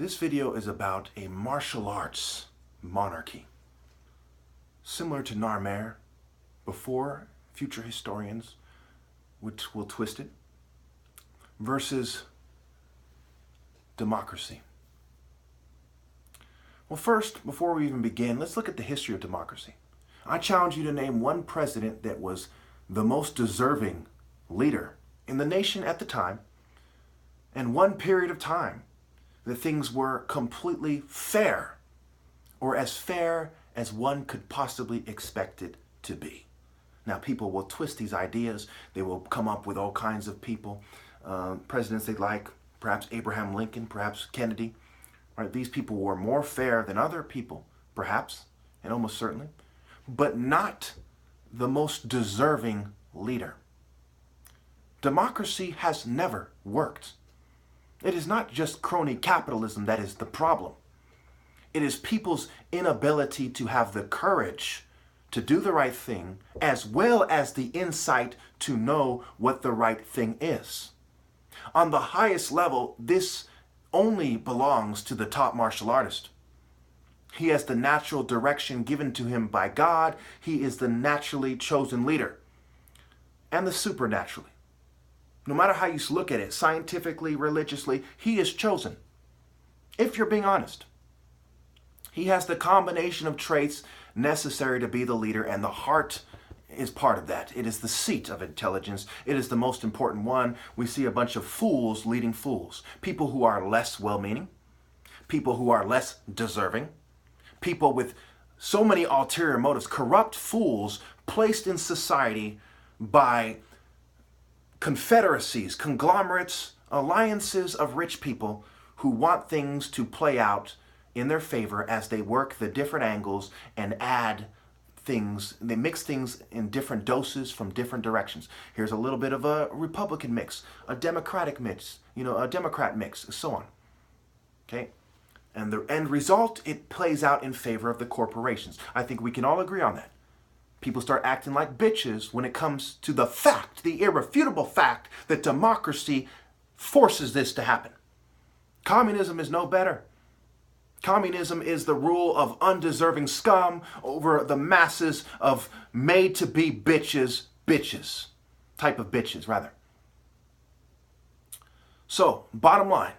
This video is about a martial arts monarchy. Similar to Narmer, before future historians which will twist it, versus democracy. Well, first, before we even begin, let's look at the history of democracy. I challenge you to name one president that was the most deserving leader in the nation at the time, and one period of time that things were completely fair, or as fair as one could possibly expect it to be. Now, people will twist these ideas. They will come up with all kinds of people, presidents they like, perhaps Abraham Lincoln, perhaps Kennedy. Right? These people were more fair than other people, perhaps, and almost certainly, but not the most deserving leader. Democracy has never worked. It is not just crony capitalism that is the problem. It is people's inability to have the courage to do the right thing, as well as the insight to know what the right thing is. On the highest level, this only belongs to the top martial artist. He has the natural direction given to him by God. He is the naturally chosen leader, and the supernaturally. No matter how you look at it, scientifically, religiously, he is chosen. If you're being honest, he has the combination of traits necessary to be the leader, and the heart is part of that. It is the seat of intelligence. It is the most important one. We see a bunch of fools leading fools. People who are less well-meaning, people who are less deserving, people with so many ulterior motives, corrupt fools placed in society by confederacies, conglomerates, alliances of rich people who want things to play out in their favor as they work the different angles and add things. They mix things in different doses from different directions. Here's a little bit of a Republican mix, a Democratic mix, a Democrat mix, so on. Okay? And the end result, it plays out in favor of the corporations. I think we can all agree on that. People start acting like bitches when it comes to the fact, the irrefutable fact, that democracy forces this to happen. Communism is no better. Communism is the rule of undeserving scum over the masses of made-to-be bitches, type of bitches, rather. So, bottom line,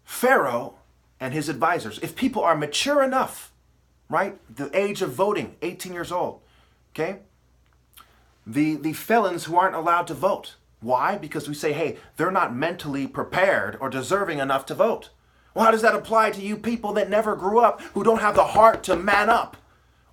Pharaoh and his advisors, if people are mature enough, right? The age of voting, 18 years old, okay? The felons who aren't allowed to vote. Why? Because we say, hey, they're not mentally prepared or deserving enough to vote. Well, how does that apply to you people that never grew up, who don't have the heart to man up?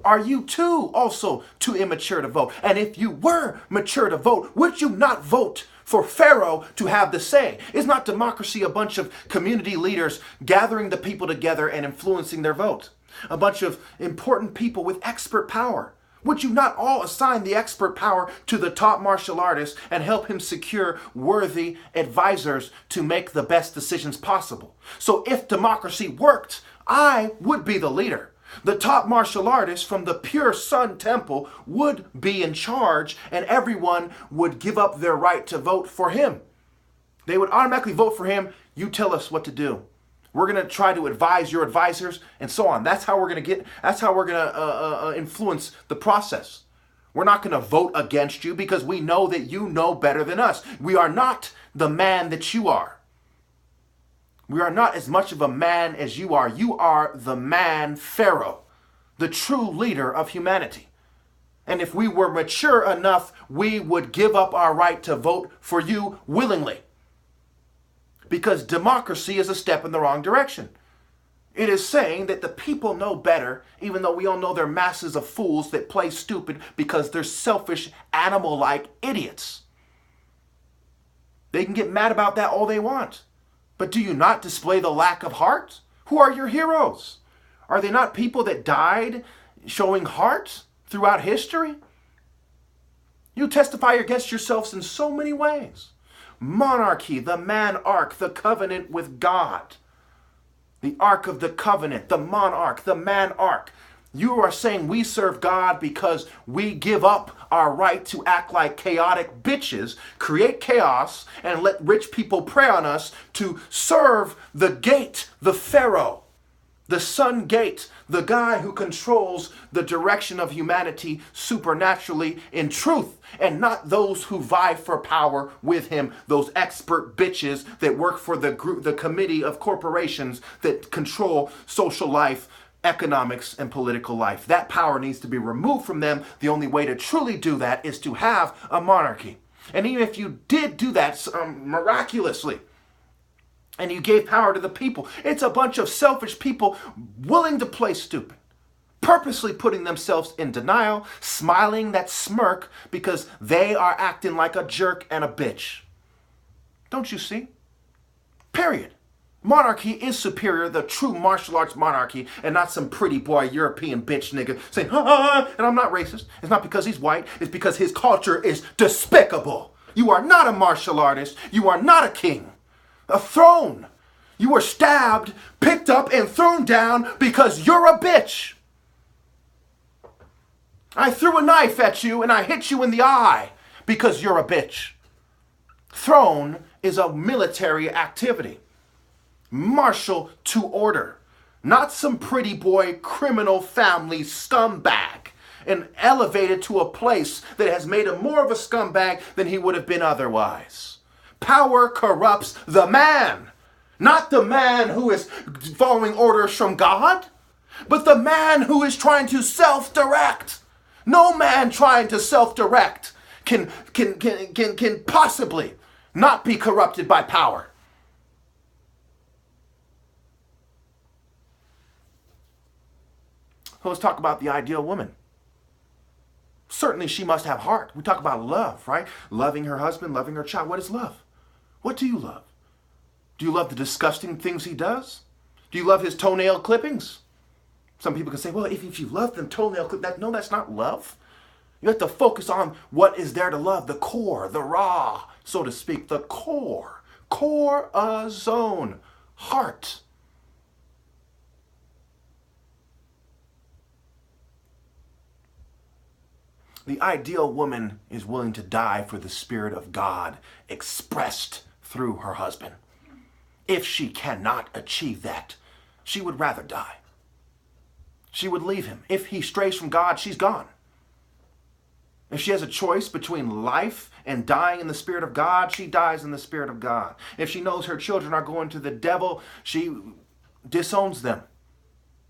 Are you too also too immature to vote? And if you were mature to vote, would you not vote for Pharaoh to have the say? Is not democracy a bunch of community leaders gathering the people together and influencing their vote? A bunch of important people with expert power. Would you not all assign the expert power to the top martial artist and help him secure worthy advisors to make the best decisions possible? So if democracy worked, I would be the leader. The top martial artist from the pure Sun Temple would be in charge, and everyone would give up their right to vote for him. They would automatically vote for him. You tell us what to do. We're going to try to advise your advisors and so on. That's how we're going to influence the process. We're not going to vote against you because we know that you know better than us. We are not the man that you are. We are not as much of a man as you are. You are the man Pharaoh, the true leader of humanity. And if we were mature enough, we would give up our right to vote for you willingly. Because democracy is a step in the wrong direction. It is saying that the people know better, even though we all know they're masses of fools that play stupid because they're selfish, animal-like idiots. They can get mad about that all they want. But do you not display the lack of heart? Who are your heroes? Are they not people that died showing heart throughout history? You testify against yourselves in so many ways. Monarchy, the man-ark, the covenant with God. The ark of the covenant, the monarch, the man-ark. You are saying we serve God because we give up our right to act like chaotic bitches, create chaos, and let rich people prey on us to serve the gate, the Pharaoh, the sun gate, the guy who controls the direction of humanity supernaturally in truth, and not those who vie for power with him, those expert bitches that work for the group, the committee of corporations that control social life, economics, and political life. That power needs to be removed from them. The only way to truly do that is to have a monarchy. And even if you did do that miraculously, and you gave power to the people, it's a bunch of selfish people willing to play stupid, purposely putting themselves in denial, smiling that smirk because they are acting like a jerk and a bitch. Don't you see? Period. Monarchy is superior, the true martial arts monarchy, and not some pretty boy European bitch nigga saying, and I'm not racist. It's not because he's white. It's because his culture is despicable. You are not a martial artist. You are not a king. A throne. You were stabbed, picked up, and thrown down because you're a bitch. I threw a knife at you and I hit you in the eye because you're a bitch. Throne is a military activity. Martial to order. Not some pretty boy criminal family scumbag and elevated to a place that has made him more of a scumbag than he would have been otherwise. Power corrupts the man. Not the man who is following orders from God, but the man who is trying to self-direct. No man trying to self-direct can possibly not be corrupted by power. So let's talk about the ideal woman. Certainly she must have heart. We talk about love, right? Loving her husband, loving her child. What is love? What do you love? Do you love the disgusting things he does? Do you love his toenail clippings? Some people can say, well, if you love them toenail clippings, no, that's not love. You have to focus on what is there to love, the core, the raw, so to speak, the core zone, heart. The ideal woman is willing to die for the Spirit of God expressed through her husband. If she cannot achieve that, she would rather die. She would leave him. If he strays from God, she's gone. If she has a choice between life and dying in the Spirit of God, she dies in the Spirit of God. If she knows her children are going to the devil, she disowns them.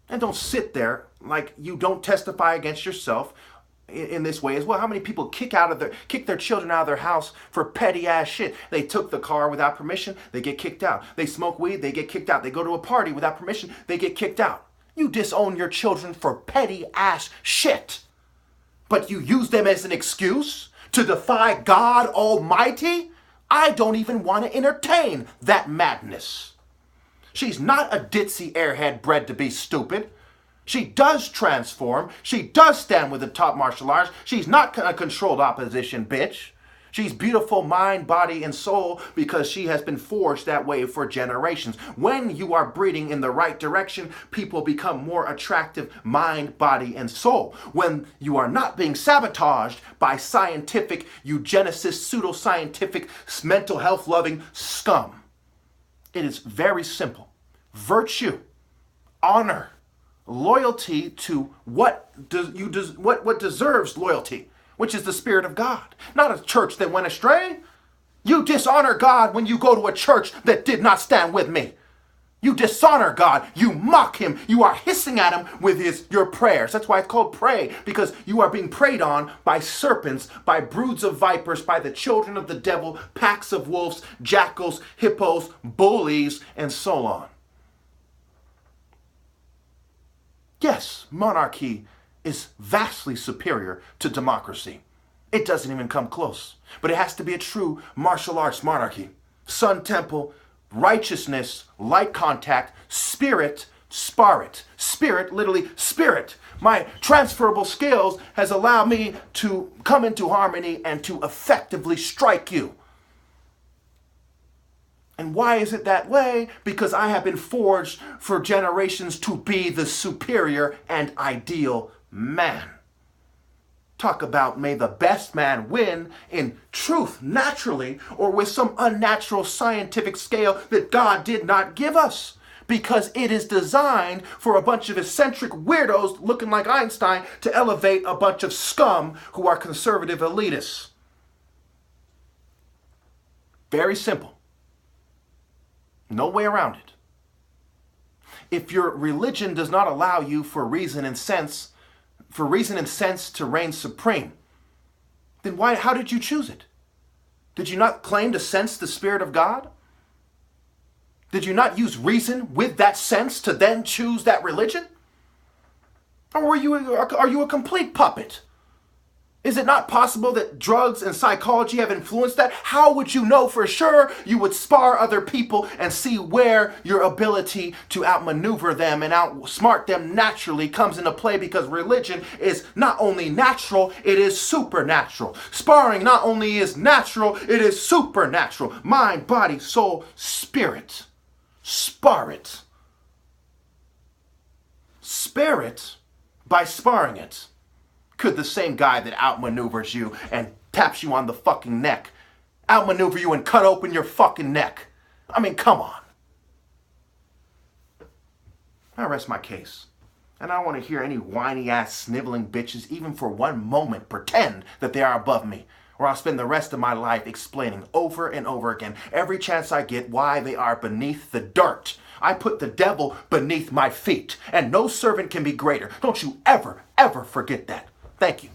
And don't sit there like you don't testify against yourself in this way as well. How many people kick their children out of their house for petty ass shit? They took the car without permission, they get kicked out. They smoke weed, they get kicked out. They go to a party without permission, they get kicked out. You disown your children for petty ass shit. But you use them as an excuse to defy God Almighty? I don't even want to entertain that madness. She's not a ditzy airhead bred to be stupid. She does transform. She does stand with the top martial arts. She's not a controlled opposition bitch. She's beautiful mind, body, and soul because she has been forged that way for generations. When you are breeding in the right direction, people become more attractive mind, body, and soul. When you are not being sabotaged by scientific, eugenicist, pseudoscientific, mental health loving scum. It is very simple. Virtue, honor, loyalty to what deserves loyalty, which is the Spirit of God, not a church that went astray. You dishonor God when you go to a church that did not stand with me. You dishonor God. You mock him. You are hissing at him with your prayers. That's why it's called pray, because you are being preyed on by serpents, by broods of vipers, by the children of the devil, packs of wolves, jackals, hippos, bullies, and so on. Yes, monarchy is vastly superior to democracy. It doesn't even come close. But it has to be a true martial arts monarchy. Sun Temple, righteousness, light contact, spirit, sparit. Spirit, literally spirit. My transferable skills has allowed me to come into harmony and to effectively strike you. And why is it that way? Because I have been forged for generations to be the superior and ideal man. Talk about may the best man win in truth, naturally, or with some unnatural scientific scale that God did not give us. Because it is designed for a bunch of eccentric weirdos looking like Einstein to elevate a bunch of scum who are conservative elitists. Very simple. No way around it. If your religion does not allow you for reason and sense to reign supreme, then how did you choose it? Did you not claim to sense the Spirit of God? Did you not use reason with that sense to then choose that religion? Or are you a complete puppet? Is it not possible that drugs and psychology have influenced that? How would you know for sure? You would spar other people and see where your ability to outmaneuver them and outsmart them naturally comes into play, because religion is not only natural, it is supernatural. Sparring not only is natural, it is supernatural. Mind, body, soul, spirit. Spar it. Spare it by sparring it. Could the same guy that outmaneuvers you and taps you on the fucking neck outmaneuver you and cut open your fucking neck? I mean, come on. I rest my case. And I don't want to hear any whiny ass sniveling bitches even for one moment pretend that they are above me, or I'll spend the rest of my life explaining over and over again, every chance I get, why they are beneath the dirt. I put the devil beneath my feet, and no servant can be greater. Don't you ever, ever forget that. Thank you.